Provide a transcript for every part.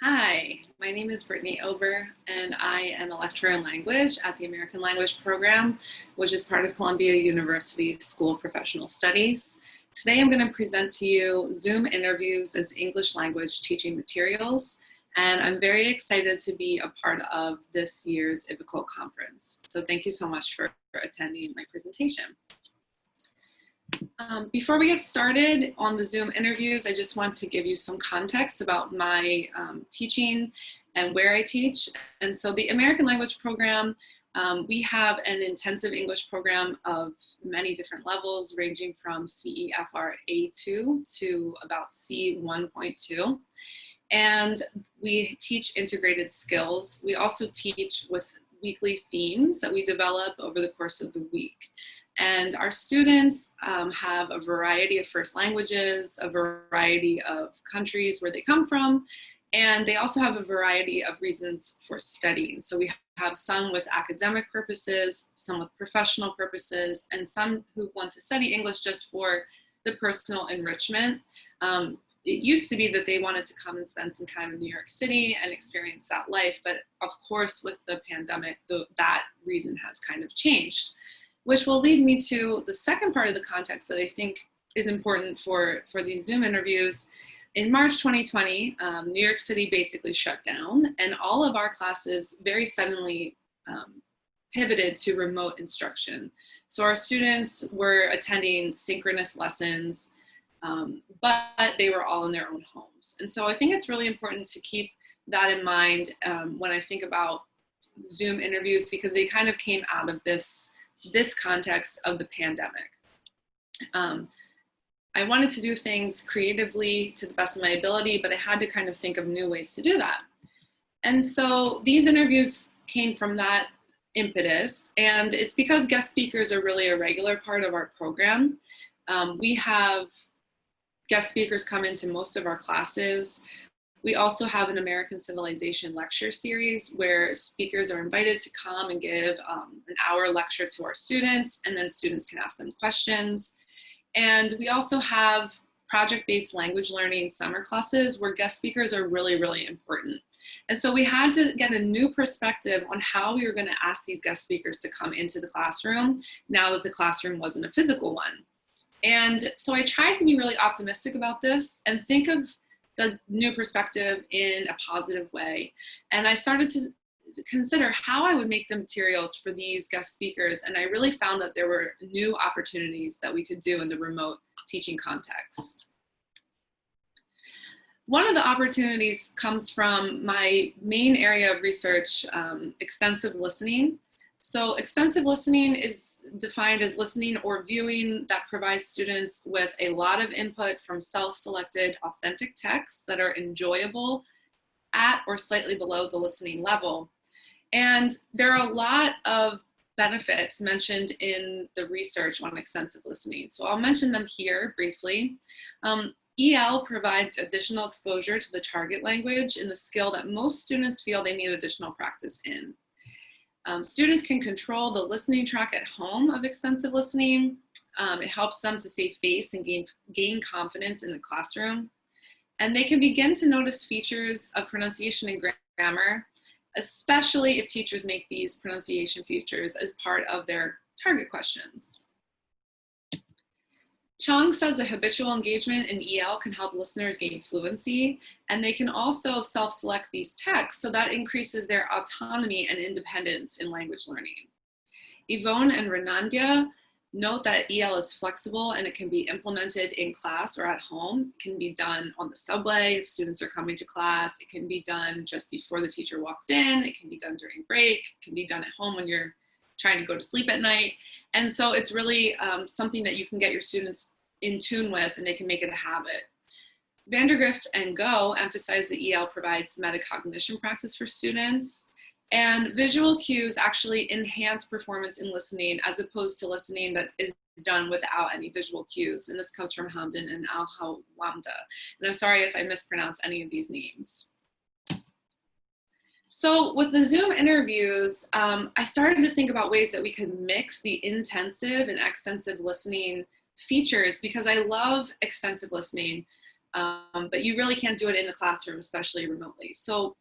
Hi, my name is Brittany Ober, and I am a lecturer in language at the American Language Program, which is part of Columbia University School of Professional Studies. Today I'm going to present to you Zoom interviews as English language teaching materials, and I'm very excited to be a part of this year's IBICL conference. So thank you so much for attending my presentation. Before we get started on the Zoom interviews, I just want to give you some context about my teaching and where I teach. And so the American Language Program, we have an intensive English program of many different levels, ranging from CEFR A2 to about C1.2. And we teach integrated skills. We also teach with weekly themes that we develop over the course of the week. And our students have a variety of first languages, a variety of countries where they come from, and they also have a variety of reasons for studying. So we have some with academic purposes, some with professional purposes, and some who want to study English just for the personal enrichment. It used to be that they wanted to come and spend some time in New York City and experience that life, but of course with the pandemic, that reason has kind of changed. Which will lead me to the second part of the context that I think is important for these Zoom interviews. In March 2020, New York City basically shut down, and all of our classes very suddenly pivoted to remote instruction. So our students were attending synchronous lessons, but they were all in their own homes. And so I think it's really important to keep that in mind when I think about Zoom interviews, because they kind of came out of this context of the pandemic. I wanted to do things creatively to the best of my ability, but I had to kind of think of new ways to do that. And so these interviews came from that impetus, and it's because guest speakers are really a regular part of our program. We have guest speakers come into most of our classes. We also have an American Civilization lecture series where speakers are invited to come and give an hour lecture to our students, and then students can ask them questions. And we also have project-based language learning summer classes where guest speakers are really, really important. And so we had to get a new perspective on how we were going to ask these guest speakers to come into the classroom now that the classroom wasn't a physical one. And so I tried to be really optimistic about this and think of the new perspective in a positive way. And I started to consider how I would make the materials for these guest speakers. And I really found that there were new opportunities that we could do in the remote teaching context. One of the opportunities comes from my main area of research, extensive listening. So extensive listening is defined as listening or viewing that provides students with a lot of input from self-selected authentic texts that are enjoyable at or slightly below the listening level. And there are a lot of benefits mentioned in the research on extensive listening. So I'll mention them here briefly. EL provides additional exposure to the target language in the skill that most students feel they need additional practice in. Students can control the listening track at home of extensive listening. It helps them to save face and gain confidence in the classroom. And they can begin to notice features of pronunciation and grammar, especially if teachers make these pronunciation features as part of their target questions. Chong says that habitual engagement in EL can help listeners gain fluency, and they can also self-select these texts, so that increases their autonomy and independence in language learning. Yvonne and Renandia note that EL is flexible and it can be implemented in class or at home. It can be done on the subway if students are coming to class. It can be done just before the teacher walks in. It can be done during break. It can be done at home when you're trying to go to sleep at night. And so it's really something that you can get your students in tune with, and they can make it a habit. Vandergrift and Go emphasize that EL provides metacognition practice for students, and visual cues actually enhance performance in listening as opposed to listening that is done without any visual cues. And this comes from Hamdan and Al-Hawamda. And I'm sorry if I mispronounce any of these names. So with the Zoom interviews, I started to think about ways that we could mix the intensive and extensive listening features, because I love extensive listening, but you really can't do it in the classroom, especially remotely. So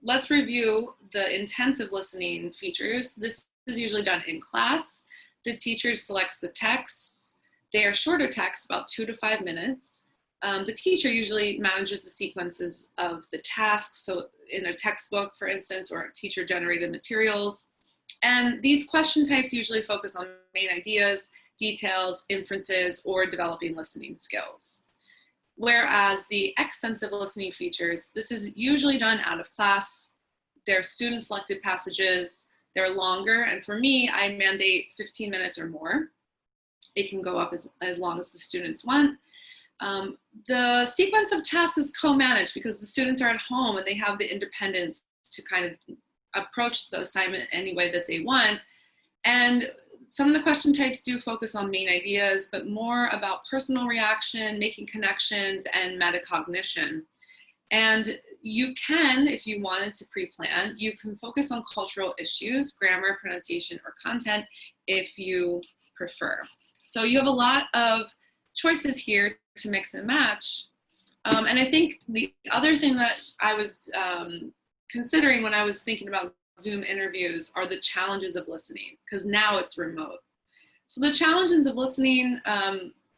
let's review the intensive listening features. This is usually done in class. The teacher selects the texts. They are shorter texts, about 2 to 5 minutes. The teacher usually manages the sequences of the tasks, so in a textbook, for instance, or teacher-generated materials. And these question types usually focus on main ideas, details, inferences, or developing listening skills. Whereas the extensive listening features, this is usually done out of class. They're student-selected passages. They're longer, and for me, I mandate 15 minutes or more. They can go up as long as the students want. The sequence of tasks is co-managed because the students are at home and they have the independence to kind of approach the assignment any way that they want. And some of the question types do focus on main ideas, but more about personal reaction, making connections, and metacognition. And you can, if you wanted to pre-plan, you can focus on cultural issues, grammar, pronunciation, or content if you prefer. So you have a lot of choices here to mix and match. And I think the other thing that I was considering when I was thinking about Zoom interviews are the challenges of listening, because now it's remote. So the challenges of listening,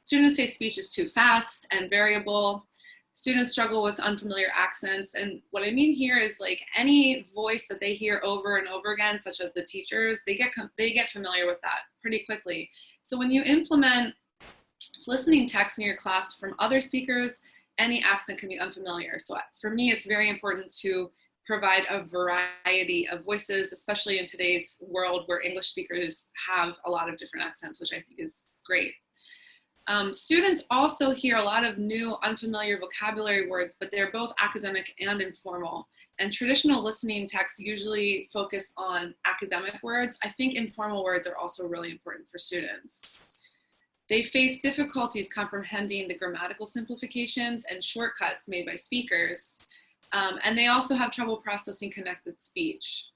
students say speech is too fast and variable. Students struggle with unfamiliar accents. And what I mean here is like any voice that they hear over and over again, such as the teachers, they get familiar with that pretty quickly. So when you implement listening text in your class from other speakers, any accent can be unfamiliar. So for me, it's very important to provide a variety of voices, especially in today's world where English speakers have a lot of different accents, which I think is great. Students also hear a lot of new unfamiliar vocabulary words, but they're both academic and informal. And traditional listening texts usually focus on academic words. I think informal words are also really important for students. They face difficulties comprehending the grammatical simplifications and shortcuts made by speakers. And they also have trouble processing connected speech.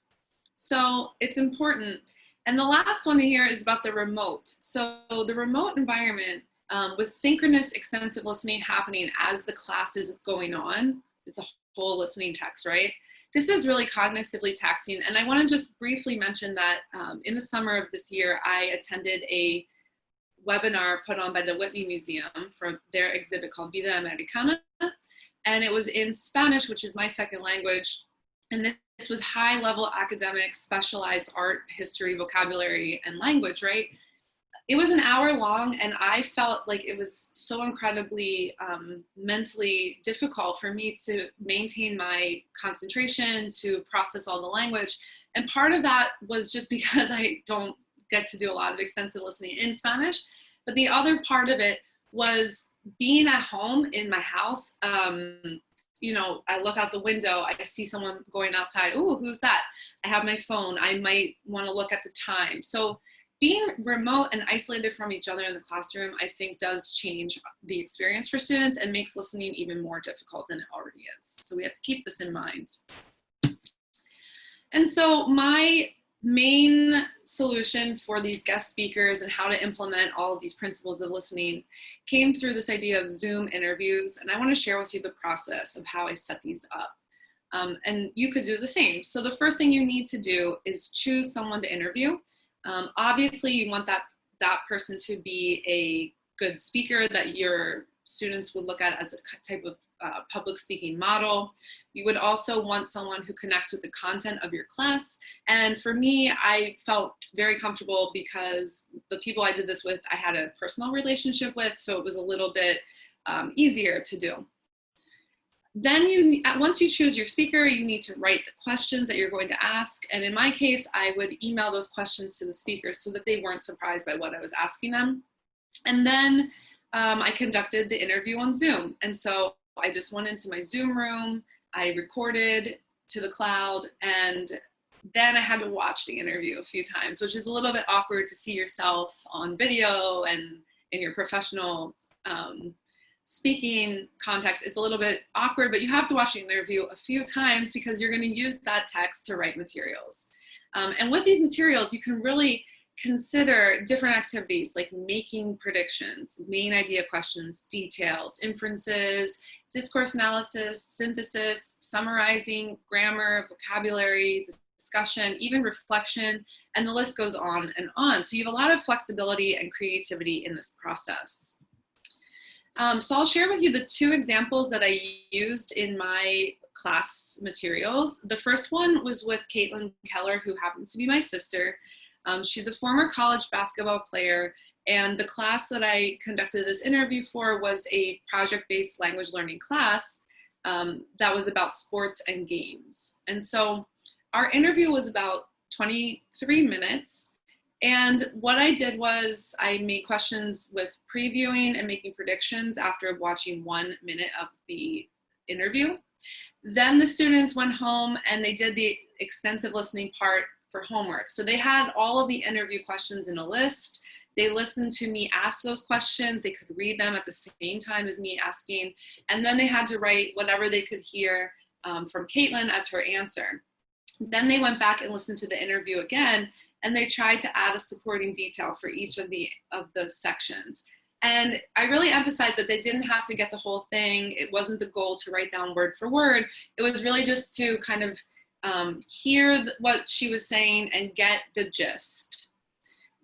So it's important. And the last one here is about the remote. So the remote environment with synchronous extensive listening happening as the class is going on, it's a whole listening text, right? This is really cognitively taxing. And I want to just briefly mention that in the summer of this year, I attended a webinar put on by the Whitney Museum for their exhibit called Vida Americana. And it was in Spanish, which is my second language. And this was high-level academic, specialized art, history, vocabulary, and language, right? It was an hour long, and I felt like it was so incredibly mentally difficult for me to maintain my concentration, to process all the language. And part of that was just because I don't get to do a lot of extensive listening in Spanish. But the other part of it was being at home in my house. You know, I look out the window, I see someone going outside. Ooh, who's that? I have my phone. I might want to look at the time. So being remote and isolated from each other in the classroom, I think does change the experience for students and makes listening even more difficult than it already is. So we have to keep this in mind. And so my main solution for these guest speakers and how to implement all of these principles of listening came through this idea of Zoom interviews. And I want to share with you the process of how I set these up. And you could do the same. So the first thing you need to do is choose someone to interview. Obviously, you want that person to be a good speaker that your students would look at as a type of public speaking model. You would also want someone who connects with the content of your class. And for me, I felt very comfortable because the people I did this with, I had a personal relationship with, so it was a little bit easier to do. Then once you choose your speaker, you need to write the questions that you're going to ask. And in my case, I would email those questions to the speakers so that they weren't surprised by what I was asking them. And then I conducted the interview on Zoom. And so I just went into my Zoom room, I recorded to the cloud, and then I had to watch the interview a few times, which is a little bit awkward to see yourself on video and in your professional speaking context. It's a little bit awkward, but you have to watch the interview a few times because you're going to use that text to write materials. And with these materials, you can really consider different activities like making predictions, main idea questions, details, inferences, discourse analysis, synthesis, summarizing, grammar, vocabulary, discussion, even reflection, and the list goes on and on. So you have a lot of flexibility and creativity in this process. So I'll share with you the two examples that I used in my class materials. The first one was with Caitlin Keller, who happens to be my sister. She's a former college basketball player, and the class that I conducted this interview for was a project-based language learning class that was about sports and games. And so our interview was about 23 minutes. And what I did was I made questions with previewing and making predictions after watching 1 minute of the interview. Then the students went home and they did the extensive listening part for homework. So they had all of the interview questions in a list. They listened to me ask those questions. They could read them at the same time as me asking. And then they had to write whatever they could hear from Caitlin as her answer. Then they went back and listened to the interview again, and they tried to add a supporting detail for each of the sections. And I really emphasized that they didn't have to get the whole thing. It wasn't the goal to write down word for word. It was really just to kind of hear what she was saying and get the gist.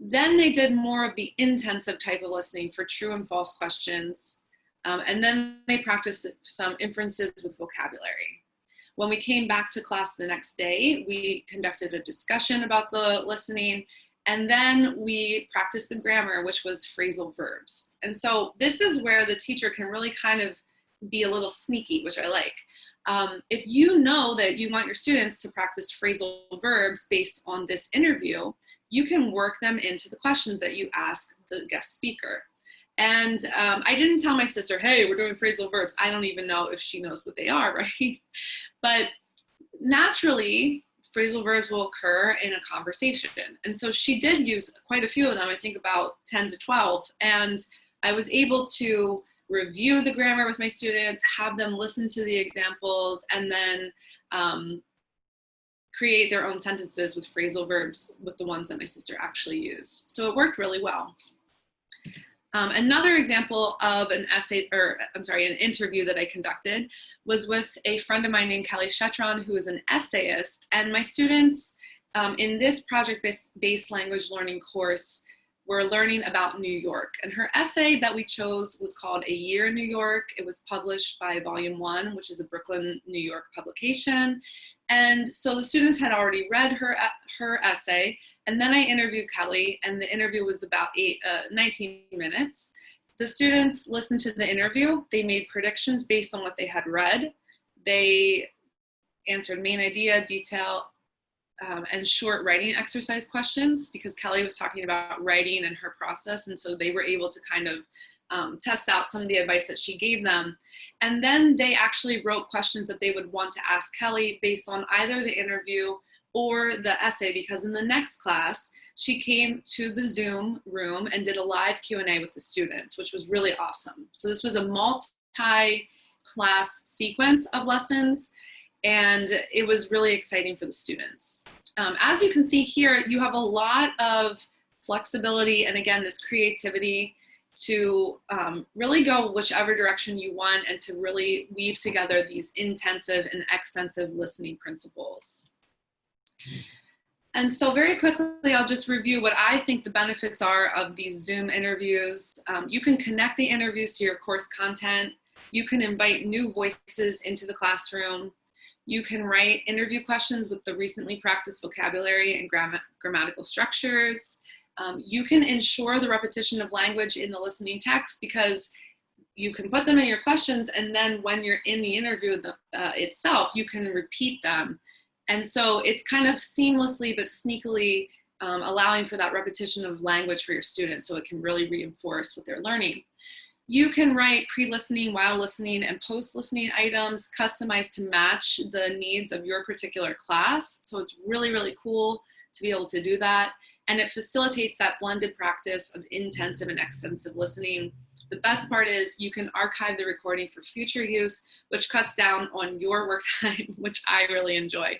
Then they did more of the intensive type of listening for true and false questions. And then they practiced some inferences with vocabulary. When we came back to class the next day, we conducted a discussion about the listening, and then we practiced the grammar, which was phrasal verbs. And so this is where the teacher can really kind of be a little sneaky, which I like. If you know that you want your students to practice phrasal verbs based on this interview, you can work them into the questions that you ask the guest speaker. And I didn't tell my sister, hey, we're doing phrasal verbs. I don't even know if she knows what they are, right? But naturally, phrasal verbs will occur in a conversation. And so she did use quite a few of them, I think about 10 to 12. And I was able to review the grammar with my students, have them listen to the examples, and then create their own sentences with phrasal verbs with the ones that my sister actually used. So it worked really well. Another example of an interview that I conducted was with a friend of mine named Kelly Shetron, who is an essayist. And my students in this project-based language learning course were learning about New York. And her essay that we chose was called A Year in New York. It was published by Volume 1, which is a Brooklyn, New York publication. And so the students had already read her essay, and then I interviewed Kelly, and the interview was about 19 minutes. The students listened to the interview. They made predictions based on what they had read. They answered main idea, detail, and short writing exercise questions, because Kelly was talking about writing and her process, and so they were able to kind of test out some of the advice that she gave them. And then they actually wrote questions that they would want to ask Kelly based on either the interview or the essay, because in the next class, she came to the Zoom room and did a live Q&A with the students, which was really awesome. So this was a multi-class sequence of lessons, and it was really exciting for the students. As you can see here, you have a lot of flexibility and, again, this creativity to really go whichever direction you want and to really weave together these intensive and extensive listening principles. And so very quickly, I'll just review what I think the benefits are of these Zoom interviews. You can connect the interviews to your course content. You can invite new voices into the classroom. You can write interview questions with the recently practiced vocabulary and grammatical structures. You can ensure the repetition of language in the listening text, because you can put them in your questions, and then when you're in the interview itself, you can repeat them. And so it's kind of seamlessly but sneakily allowing for that repetition of language for your students, so it can really reinforce what they're learning. You can write pre-listening, while listening, and post-listening items customized to match the needs of your particular class. So it's really, really cool to be able to do that. And it facilitates that blended practice of intensive and extensive listening. The best part is you can archive the recording for future use, which cuts down on your work time, which I really enjoy.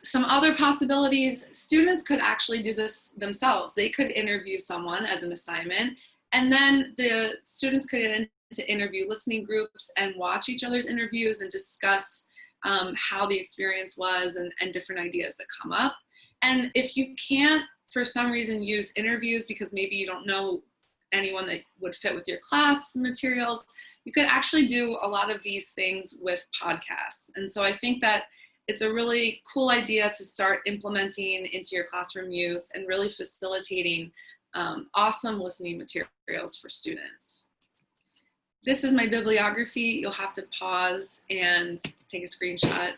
Some other possibilities, students could actually do this themselves. They could interview someone as an assignment, and then the students could get into interview listening groups and watch each other's interviews and discuss how the experience was and different ideas that come up. And if you can't, for some reason, use interviews because maybe you don't know anyone that would fit with your class materials, you could actually do a lot of these things with podcasts. And so I think that it's a really cool idea to start implementing into your classroom use and really facilitating awesome listening materials for students. This is my bibliography. You'll have to pause and take a screenshot.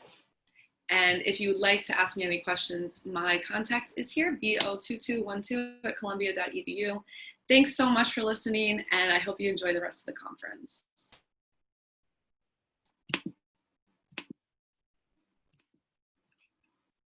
And if you'd like to ask me any questions, my contact is here, bo2212@columbia.edu. Thanks so much for listening, and I hope you enjoy the rest of the conference.